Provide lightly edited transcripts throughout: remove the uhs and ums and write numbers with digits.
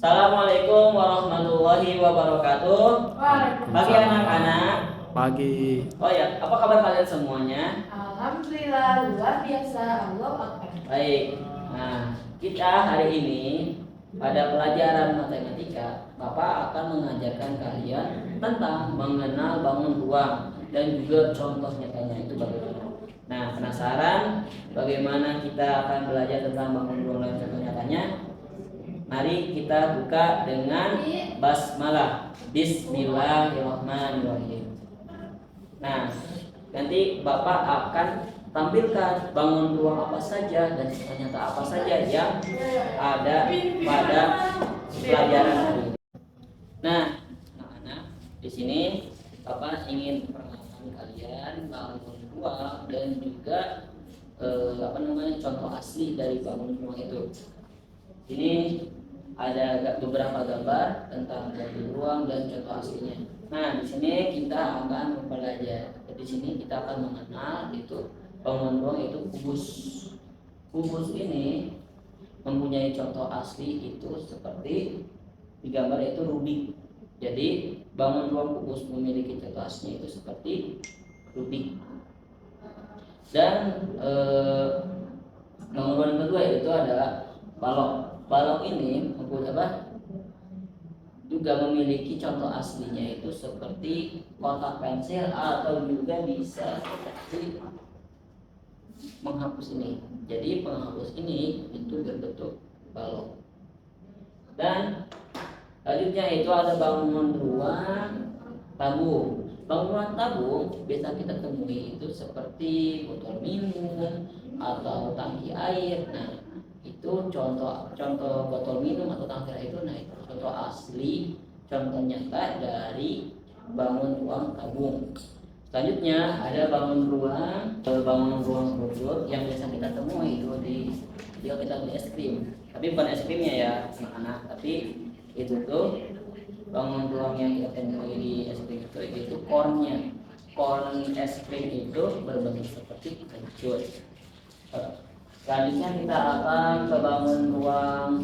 Assalamualaikum warahmatullahi wabarakatuh. Pagi anak-anak. Pagi. Oh ya, apa kabar kalian semuanya? Alhamdulillah, luar biasa. Allah Akbar. Baik. Nah, kita hari ini pada pelajaran matematika, Bapak akan mengajarkan kalian tentang mengenal bangun ruang dan juga contoh nyatanya itu bagaimana. Nah, penasaran bagaimana kita akan belajar tentang bangun ruang dan contoh nyatanya? Mari kita buka dengan basmalah. Bismillahirrahmanirrahim. Nah, nanti Bapak akan tampilkan bangun ruang apa saja dan ternyata apa saja yang ada pada pelajaran hari ini. Nah, anak-anak, di sini Bapak ingin perkenalkan kalian bangun ruang dan juga contoh asli dari bangun ruang itu. Ini ada beberapa gambar tentang bangun ruang dan contoh aslinya. Nah, di sini kita akan mempelajari. Di sini kita akan mengenal itu bangun ruang itu kubus. Kubus ini mempunyai contoh asli itu seperti di gambar itu Rubik. Jadi bangun ruang kubus memiliki contoh aslinya itu seperti Rubik. Dan bangun ruang kedua itu adalah balok. Balok ini juga memiliki contoh aslinya itu seperti kotak pensil atau juga bisa seperti menghapus ini. Jadi penghapus ini itu berbentuk balok. Dan selanjutnya itu ada bangun ruang tabung. Bangun ruang tabung biasa kita temui itu seperti botol minum atau tangki air. Nah, itu contoh botol minum atau tangki air itu, nah itu contoh asli, contoh nyata dari bangun ruang tabung. Selanjutnya ada bangun ruang produk yang biasa kita temui itu jika kita beli es krim, tapi bukan es krimnya ya anak-anak, tapi itu tuh bangun ruang yang kita temui di es krim itu kornnya. Korn es krim itu berbentuk seperti kencur. Selanjutnya kita akan ke bangun ruang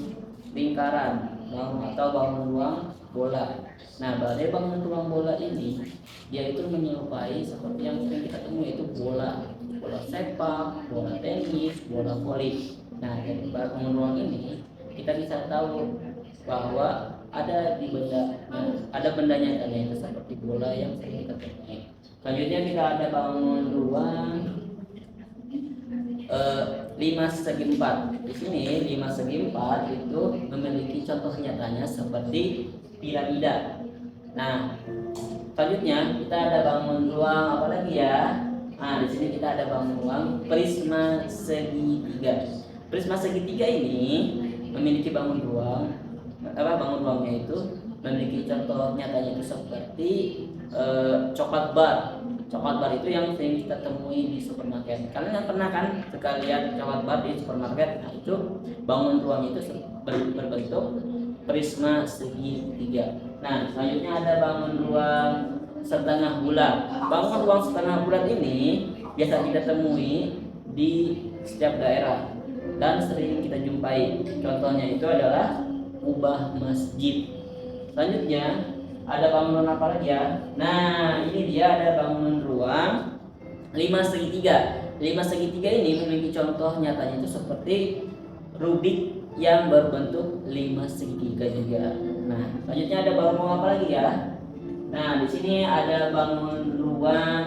lingkaran atau bangun ruang bola. Nah, pada bangun ruang bola ini dia itu menyerupai seperti yang sering kita temui itu bola sepak, bola tenis, bola voli. Nah, dari bangun ruang ini kita bisa tahu bahwa ada bendanya itu seperti bola yang sering kita temui. Selanjutnya kita ada bangun ruang 5 segi 4. Di sini 5 segi 4 itu memiliki contoh nyatanya seperti piramida. Nah, selanjutnya kita ada bangun ruang apa lagi ya? Nah, di sini kita ada bangun ruang prisma segitiga. Prisma segitiga ini memiliki bangun ruangnya itu memiliki contoh nyatanya itu seperti coklat bar. Coklat bar itu yang sering kita temui di supermarket. Kalian pernah kan sekalian coklat bar di supermarket? Nah, itu bangun ruang itu berbentuk prisma segitiga. Nah, selanjutnya ada bangun ruang setengah bulat. Bangun ruang setengah bulat ini biasa kita temui di setiap daerah dan sering kita jumpai. Contohnya itu adalah kubah masjid. Selanjutnya ada bangunan apa lagi ya? Nah, ini dia ada bangun ruang 5 segitiga. 5 segitiga ini memiliki contoh nyatanya itu seperti Rubik yang berbentuk 5 segitiga juga. Nah, selanjutnya ada bangun ruang apa lagi ya? Nah, di sini ada bangun ruang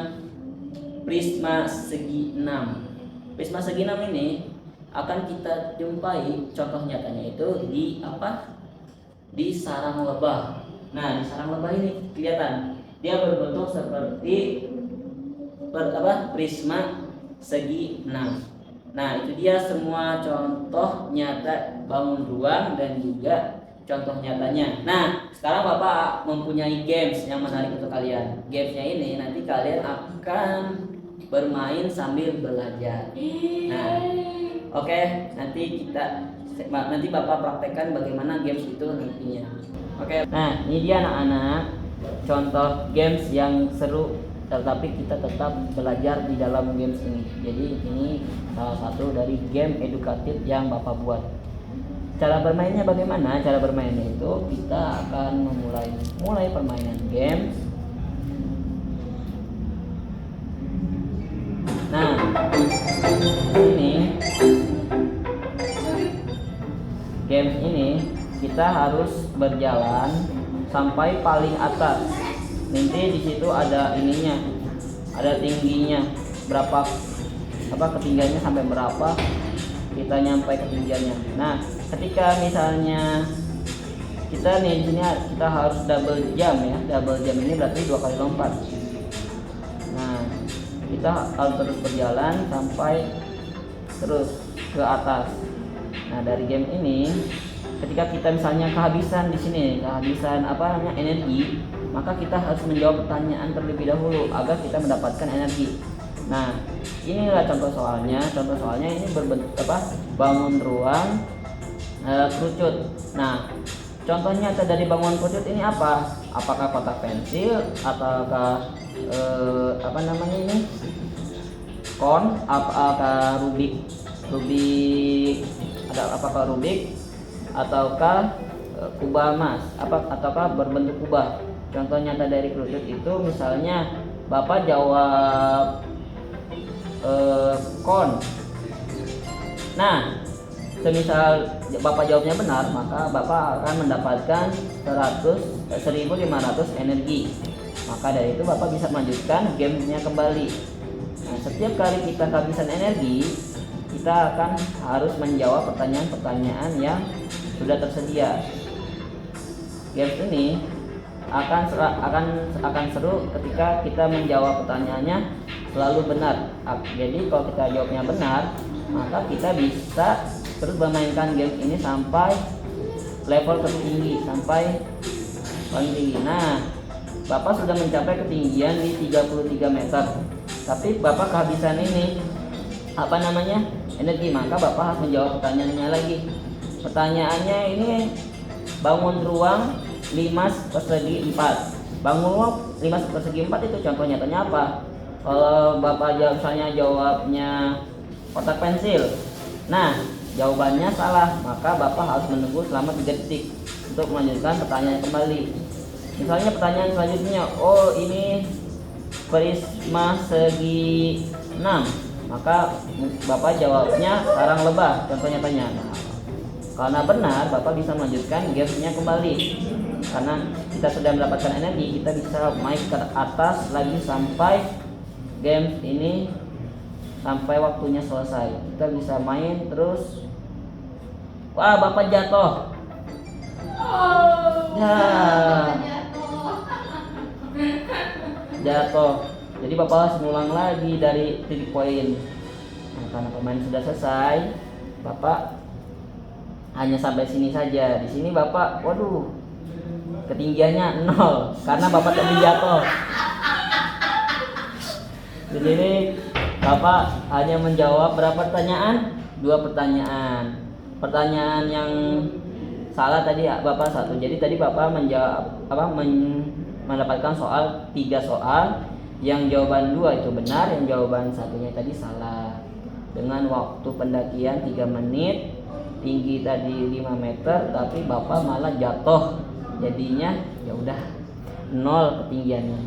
prisma segi 6. Prisma segi 6 ini akan kita jumpai contoh nyatanya itu di di sarang lebah. Nah, di sarang lebah ini kelihatan dia berbentuk seperti prisma segi 6. Nah, itu dia semua contoh nyata bangun ruang dan juga contoh nyatanya. Nah, sekarang Bapak mempunyai games yang menarik untuk kalian. Gamesnya ini nanti kalian akan bermain sambil belajar. Nah, oke, nanti Bapak praktekkan bagaimana games itu nantinya. Oke, nah ini dia anak-anak contoh games yang seru, tetapi kita tetap belajar di dalam games ini. Jadi ini salah satu dari game edukatif yang Bapak buat. cara bermainnya bagaimana? Cara bermainnya itu kita akan mulai permainan game. Nah, ini game ini kita harus berjalan sampai paling atas. Nanti di situ ada ininya, ada tingginya berapa, ketinggiannya sampai berapa kita nyampe ketinggiannya. Nah, ketika misalnya kita nih di sini kita harus double jump ya. Double jump ini berarti 2 kali lompat. Nah, kita harus terus berjalan sampai terus ke atas. Nah, dari game ini ketika kita misalnya kehabisan di sini, energi, maka kita harus menjawab pertanyaan terlebih dahulu agar kita mendapatkan energi. Nah, inilah contoh soalnya. Contoh soalnya ini berbentuk bangun ruang kerucut. Nah, contohnya dari bangun kerucut ini apa? Apakah kotak pensil ataukah kon? Apakah rubik? Apakah rubik ataukah kubah emas? Ataukah berbentuk kubah? Contoh nyata dari kerucut itu misalnya Bapak jawab kon. Nah, semisal Bapak jawabnya benar, maka Bapak akan mendapatkan 1.500 energi. Maka dari itu Bapak bisa melanjutkan gamenya kembali. Nah, setiap kali kita kehabisan energi, kita akan harus menjawab pertanyaan-pertanyaan yang sudah tersedia. Game ini akan seru ketika kita menjawab pertanyaannya selalu benar. Jadi kalau kita jawabnya benar, maka kita bisa terus memainkan game ini sampai level tertinggi, sampai paling tinggi. Nah, Bapak sudah mencapai ketinggian di 33 meter, tapi Bapak kehabisan energi, maka Bapak harus menjawab pertanyaannya lagi. Pertanyaannya ini bangun ruang 5/4. Bangun ruang 5/4 itu contoh nyatanya apa? Kalau Bapak jawabnya kotak pensil, nah jawabannya salah, maka Bapak harus menunggu selama 3 detik untuk melanjutkan pertanyaan kembali. Misalnya pertanyaan selanjutnya, ini prisma segi 6, maka Bapak jawabnya sarang lebah, contohnya tanya. Nah, karena benar, Bapak bisa melanjutkan gamenya kembali. Karena kita sudah mendapatkan energi, kita bisa naik ke atas lagi sampai game ini sampai waktunya selesai. Kita bisa main terus. Wah, Bapak jatuh. Jatuh. Jadi Bapak harus ngulang lagi dari titik poin. Nah, karena permainan sudah selesai, Bapak hanya sampai sini saja. Di sini Bapak, ketinggiannya 0 karena Bapak tadi jatuh. Di sini Bapak hanya menjawab berapa pertanyaan? 2 pertanyaan. Pertanyaan yang salah tadi Bapak 1. Jadi tadi Bapak mendapatkan 3 soal. Yang jawaban 2 itu benar, yang jawaban 1-nya tadi salah. Dengan waktu pendakian 3 menit, tinggi tadi 5 meter, tapi Bapak malah jatuh. Jadinya ya udah 0 ketinggiannya.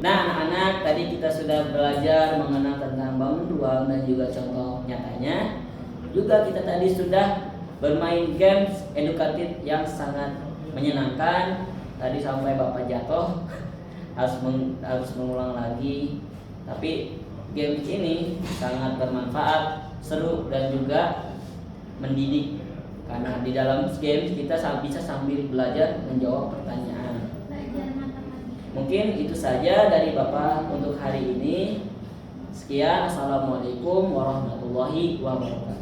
Nah, anak-anak, tadi kita sudah belajar mengenal tentang bangun ruang dan juga contoh nyatanya. Juga kita tadi sudah bermain games edukatif yang sangat menyenangkan. Tadi sampai Bapak jatuh, harus mengulang lagi. Tapi game ini sangat bermanfaat, seru dan juga mendidik. Karena di dalam game kita bisa sambil belajar menjawab pertanyaan. Mungkin itu saja dari Bapak untuk hari ini. Sekian, assalamualaikum warahmatullahi wabarakatuh.